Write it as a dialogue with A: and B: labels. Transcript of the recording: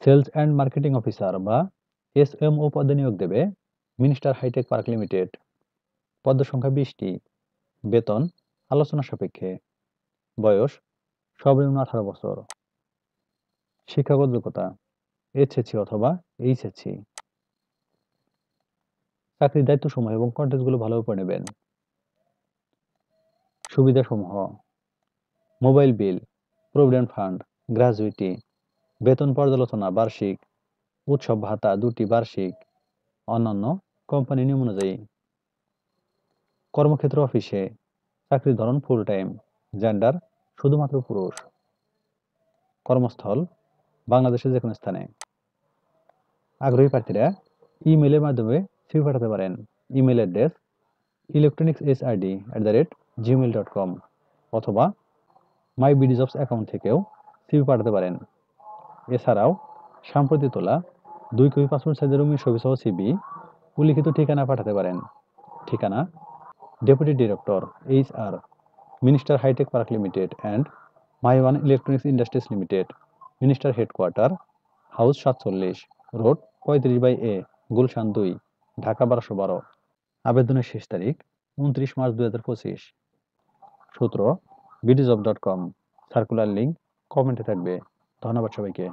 A: Sales and marketing officer বা এসএমও পদে নিয়োগ দেবে মিনিস্টার হাইটেক পার্ক লিমিটেড। পদ সংখ্যা 20টি। বেতন আলোচনা সাপেক্ষে। বয়স সর্বনিম্ন 18 বছর। শিক্ষাগত যোগ্যতা এইচএসসি অথবা এইচএসসি। চাকরির দায়িত্বসমূহ এবং কন্টেন্টগুলো ভালোভাবে পড়ে নেবেন। সুবিধাসমূহ: mobile bill, provident fund, gratuity, বেতন পর্যালোচনা বার্ষিক, উৎসব ভাতা 2টি বার্ষিক, অন্যান্য কোম্পানি নিয়ম অনুযায়ী। কর্মক্ষেত্র অফিসে, চাকরির ধরন ফুল টাইম, জেন্ডার শুধুমাত্র পুরুষ। কর্মস্থল বাংলাদেশের যে কোনো স্থানে। আগ্রহী প্রার্থীরা ইমেইলের মাধ্যমে সিভি পাঠাতে পারেন। ইমেইল অ্যাড্রেস electronicshrd@gmail.com অথবা মাইবিডিজবস অ্যাকাউন্ট থেকেও সিভি পাঠাতে পারেন। এছাড়াও সাম্প্রতি তোলা 2 কপি পাসপোর্ট সাইজের রঙিন ছবি সহ সিভি উল্লিখিত ঠিকানা পাঠাতে পারেন। ঠিকানা: deputy director HR, Minister hi-tech park limited and Myone electronics industries limited, Minister headquarter, house 47, road 35/A, Gulshan 2, Dhaka 1212। আবেদনের শেষ তারিখ 29 মার্চ 2025। সূত্র বিডিজব.com। সার্কুলার লিঙ্ক কমেন্টে থাকবে। ধন্যবাদ সবাইকে।